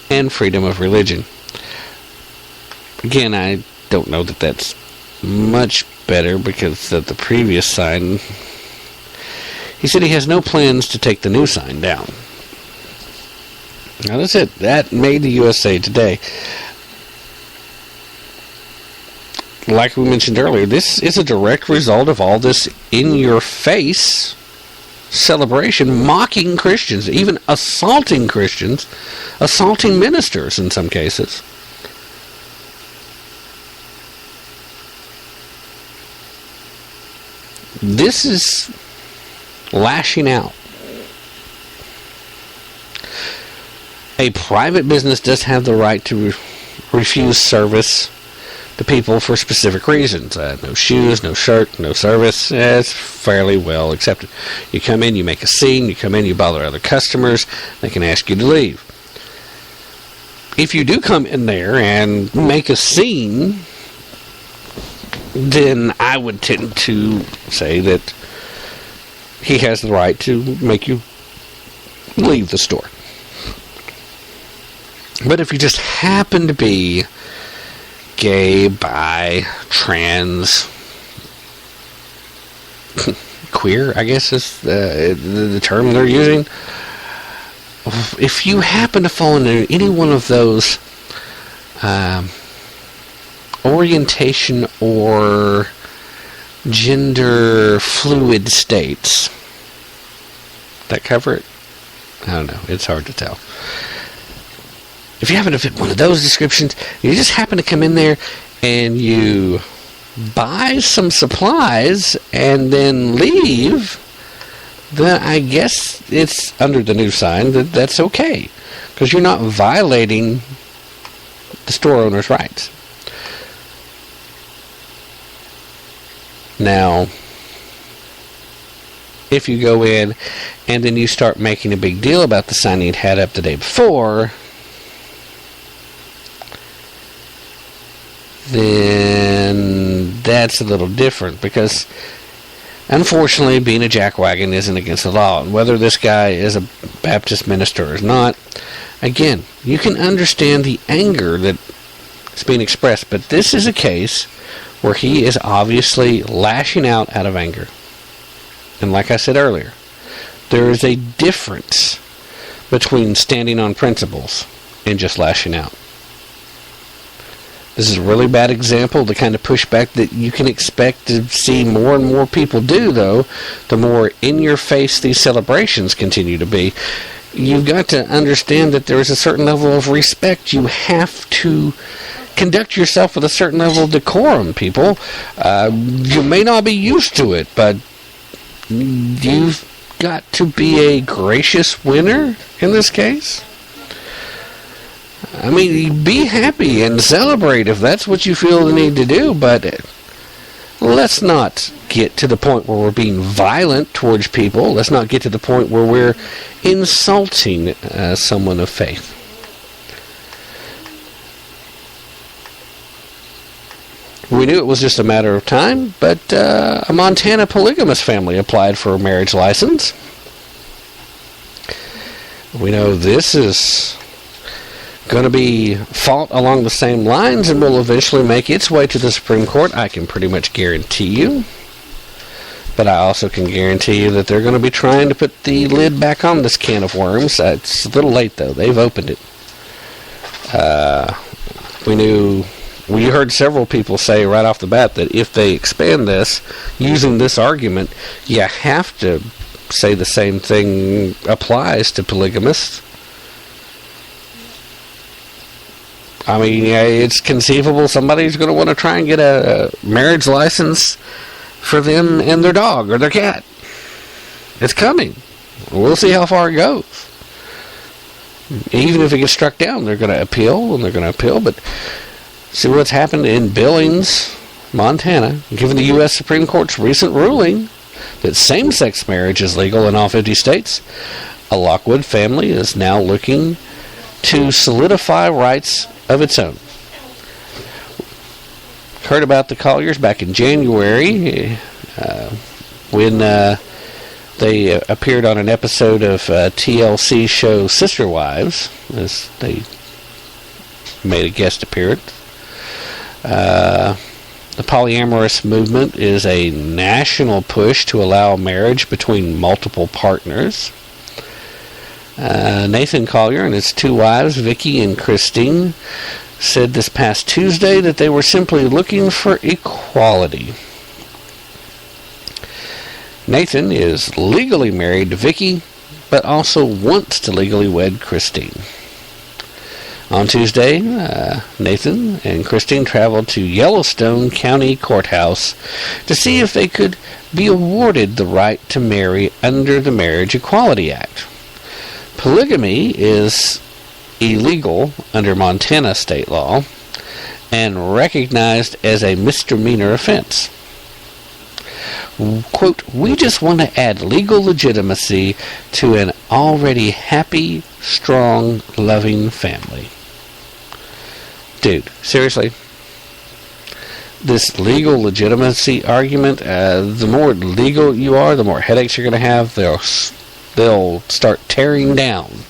and freedom of religion. Again, I don't know that that's much better, because of the previous sign, he said he has no plans to take the new sign down. Now that's it. That made the USA Today. Like we mentioned earlier, this is a direct result of all this in-your-face celebration, mocking Christians, even assaulting Christians, assaulting ministers in some cases. This is lashing out. A private business does have the right to refuse service to people for specific reasons. No shoes, no shirt, no service. It's fairly well accepted. You come in, you make a scene, you come in, you bother other customers, they can ask you to leave. If you do come in there and make a scene, then I would tend to say that he has the right to make you leave the store. But if you just happen to be gay, bi, trans, queer, I guess is the term they're using. If you happen to fall into any one of those orientation or gender fluid states, that cover it? I don't know. It's hard to tell. If you happen to fit one of those descriptions, you just happen to come in there and you buy some supplies and then leave, then I guess it's under the new sign that's okay, because you're not violating the store owner's rights. Now, if you go in and then you start making a big deal about the sign you'd had up the day before, then that's a little different, because unfortunately being a jackwagon isn't against the law. And whether this guy is a Baptist minister or not, again, you can understand the anger that's being expressed, but this is a case where he is obviously lashing out of anger. And like I said earlier, there is a difference between standing on principles and just lashing out. This is a really bad example of the kind of pushback that you can expect to see more and more people do, though, the more in-your-face these celebrations continue to be. You've got to understand that there is a certain level of respect. You have to conduct yourself with a certain level of decorum, people. You may not be used to it, but you've got to be a gracious winner in this case. I mean, be happy and celebrate if that's what you feel the need to do, but let's not get to the point where we're being violent towards people. Let's not get to the point where we're insulting someone of faith. We knew it was just a matter of time, but a Montana polygamous family applied for a marriage license. We know this is going to be fought along the same lines and will eventually make its way to the Supreme Court. I can pretty much guarantee you. But I also can guarantee you that they're going to be trying to put the lid back on this can of worms. It's a little late, though. They've opened it. We heard several people say right off the bat that if they expand this, using this argument, you have to say the same thing applies to polygamists. I mean, it's conceivable somebody's going to want to try and get a marriage license for them and their dog or their cat. It's coming. We'll see how far it goes. Even if it gets struck down, they're going to appeal, and they're going to appeal. But see what's happened in Billings, Montana. Given the U.S. Supreme Court's recent ruling that same-sex marriage is legal in all 50 states, a Lockwood family is now looking to solidify rights of its own. Heard about the Colliers back in January when they appeared on an episode of TLC show Sister Wives, as they made a guest appearance. The polyamorous movement is a national push to allow marriage between multiple partners. Nathan Collier and his two wives, Vicky and Christine, said this past Tuesday that they were simply looking for equality. Nathan is legally married to Vicky, but also wants to legally wed Christine. On Tuesday, Nathan and Christine traveled to Yellowstone County Courthouse to see if they could be awarded the right to marry under the Marriage Equality Act. Polygamy is illegal under Montana state law and recognized as a misdemeanor offense. Quote, "We just want to add legal legitimacy to an already happy, strong, loving family." Dude, seriously? This legal legitimacy argument, the more legal you are, the more headaches you're going to have. They'll start tearing down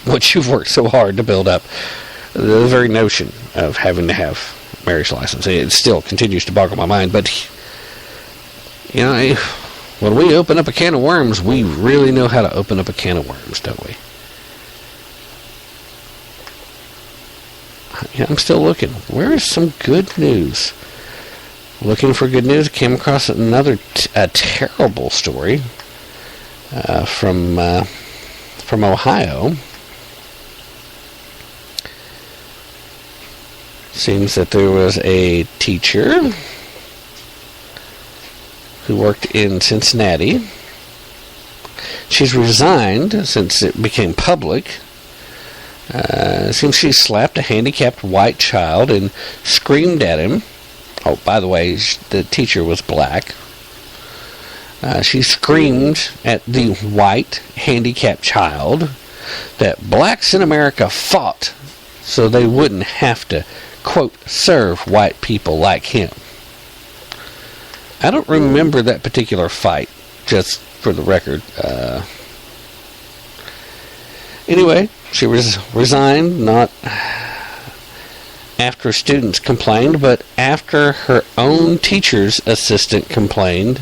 what you've worked so hard to build up. The very notion of having to have a marriage license, it still continues to boggle my mind, but you know, when we open up a can of worms, we really know how to open up a can of worms, don't we? Yeah, I'm still looking. Where is some good news? Looking for good news, came across another terrible story from Ohio. Seems that there was a teacher who worked in Cincinnati. She's resigned since it became public. Seems she slapped a handicapped white child and screamed at him. Oh, by the way, the teacher was black. She screamed at the white handicapped child that blacks in America fought so they wouldn't have to, quote, serve white people like him. I don't remember that particular fight, just for the record. Anyway, she resigned not after students complained, but after her own teacher's assistant complained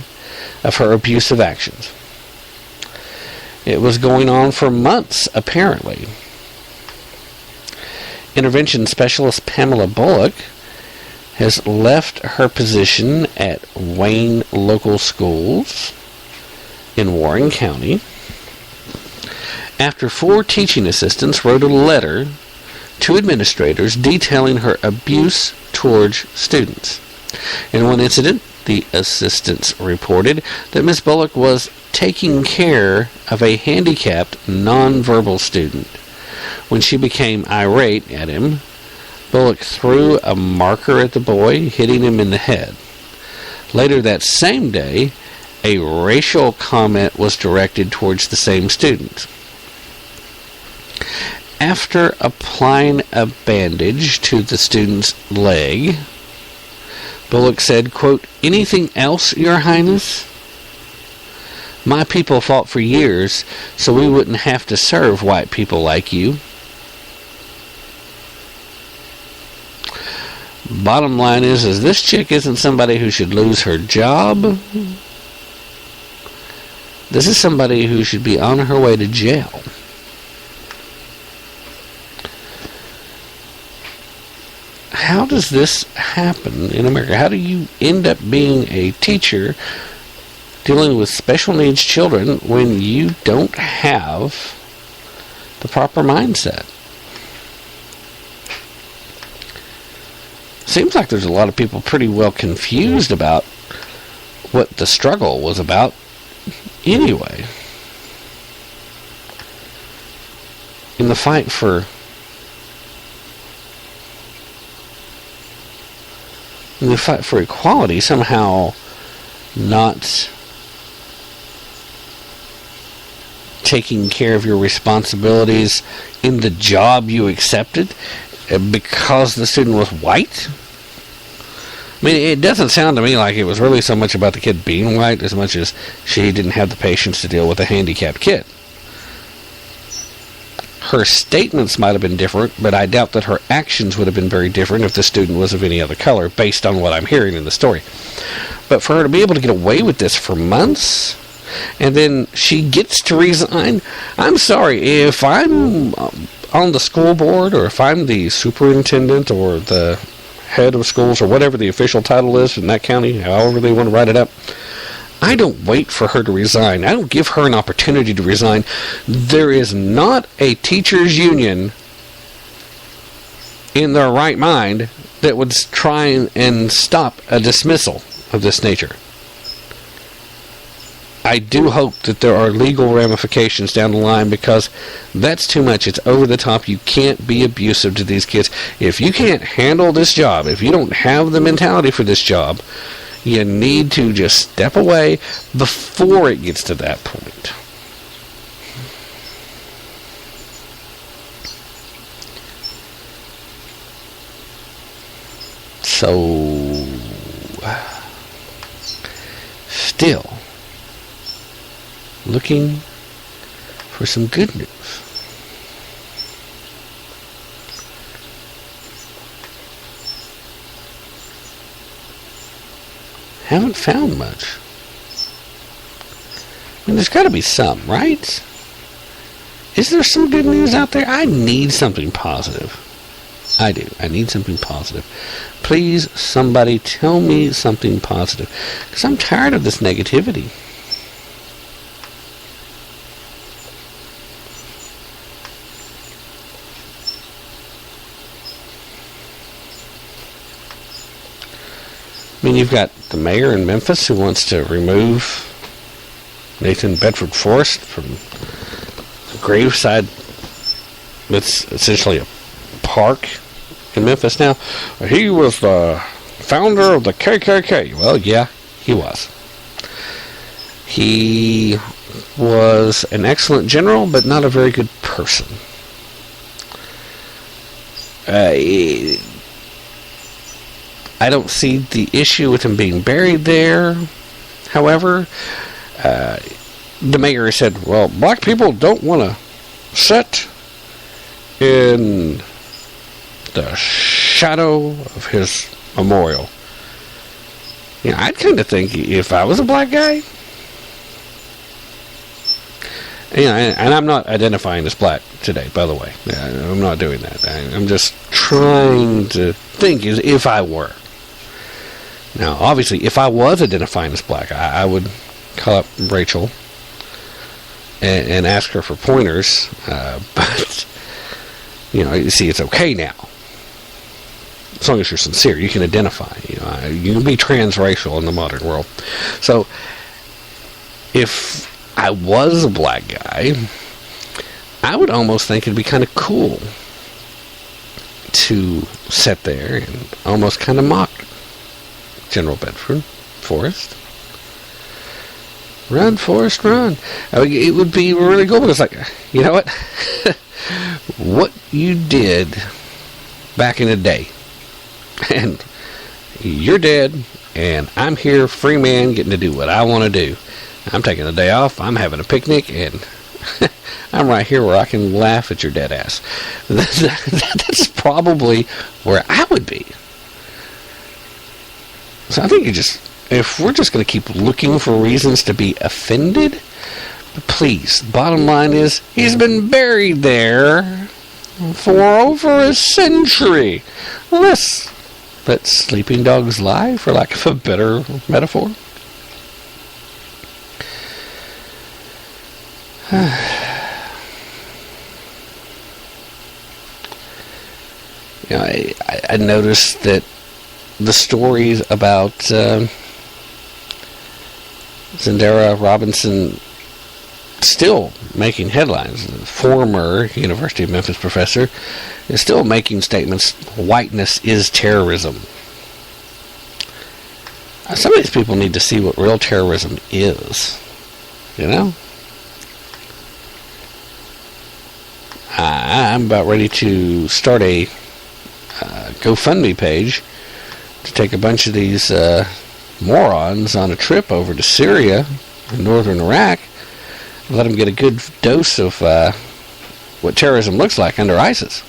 of her abusive actions. It was going on for months, apparently. Intervention specialist Pamela Bullock has left her position at Wayne Local Schools in Warren County after 4 teaching assistants wrote a letter to administrators detailing her abuse towards students. In one incident, the assistants reported that Ms. Bullock was taking care of a handicapped nonverbal student. When she became irate at him, Bullock threw a marker at the boy, hitting him in the head. Later that same day, a racial comment was directed towards the same student. After applying a bandage to the student's leg, Bullock said, quote, "Anything else, Your Highness? My people fought for years so we wouldn't have to serve white people like you." Bottom line is this chick isn't somebody who should lose her job. This is somebody who should be on her way to jail. How does this happen in America? How do you end up being a teacher dealing with special needs children when you don't have the proper mindset? Seems like there's a lot of people pretty well confused about what the struggle was about anyway. In the fight for equality, somehow not taking care of your responsibilities in the job you accepted because the student was white? I mean, it doesn't sound to me like it was really so much about the kid being white as much as she didn't have the patience to deal with a handicapped kid. her statements might have been different, but I doubt that her actions would have been very different if the student was of any other color, based on what I'm hearing in the story. But for her to be able to get away with this for months, and then she gets to resign, I'm sorry, if I'm on the school board, or if I'm the superintendent or the head of schools, or whatever the official title is in that county, however they want to write it up, I don't wait for her to resign. I don't give her an opportunity to resign. There is not a teachers' union in their right mind that would try and stop a dismissal of this nature. I do hope that there are legal ramifications down the line, because that's too much. It's over the top. You can't be abusive to these kids. If you can't handle this job, if you don't have the mentality for this job, you need to just step away before it gets to that point. So, still looking for some good news. Haven't found much. I mean, there's got to be some, right? Is there some good news out there? I need something positive. I do. I need something positive. Please, somebody tell me something positive, because I'm tired of this negativity. I mean, you've got the mayor in Memphis who wants to remove Nathan Bedford Forrest from the graveside. It's essentially a park in Memphis now. He was the founder of the KKK. Well, yeah, he was. He was an excellent general, but not a very good person. I don't see the issue with him being buried there. However, the mayor said, well, black people don't want to sit in the shadow of his memorial. You know, I'd kind of think if I was a black guy, you know, and I'm not identifying as black today, by the way. I'm not doing that. I'm just trying to think as if I were. Now, obviously, if I was identifying as black, I would call up Rachel and ask her for pointers. But, you know, you see, it's okay now. As long as you're sincere, you can identify. You know, you can be transracial in the modern world. So, if I was a black guy, I would almost think it'd be kind of cool to sit there and almost kind of mock General Bedford Forrest. Run, Forrest, run. I mean, it would be really cool, because, like, you know what? What you did back in the day, and you're dead, and I'm here, free man, getting to do what I want to do. I'm taking a day off, I'm having a picnic, and I'm right here where I can laugh at your dead ass. That's probably where I would be. So I think if we're just going to keep looking for reasons to be offended, please, bottom line is, he's been buried there for over a century. Let's let sleeping dogs lie, for lack of a better metaphor. You know, I noticed that the stories about Zindara Robinson still making headlines. The former University of Memphis professor is still making statements, whiteness is terrorism. Some of these people need to see what real terrorism is. You know? I'm about ready to start a GoFundMe page to take a bunch of these morons on a trip over to Syria and northern Iraq and let them get a good dose of what terrorism looks like under ISIS.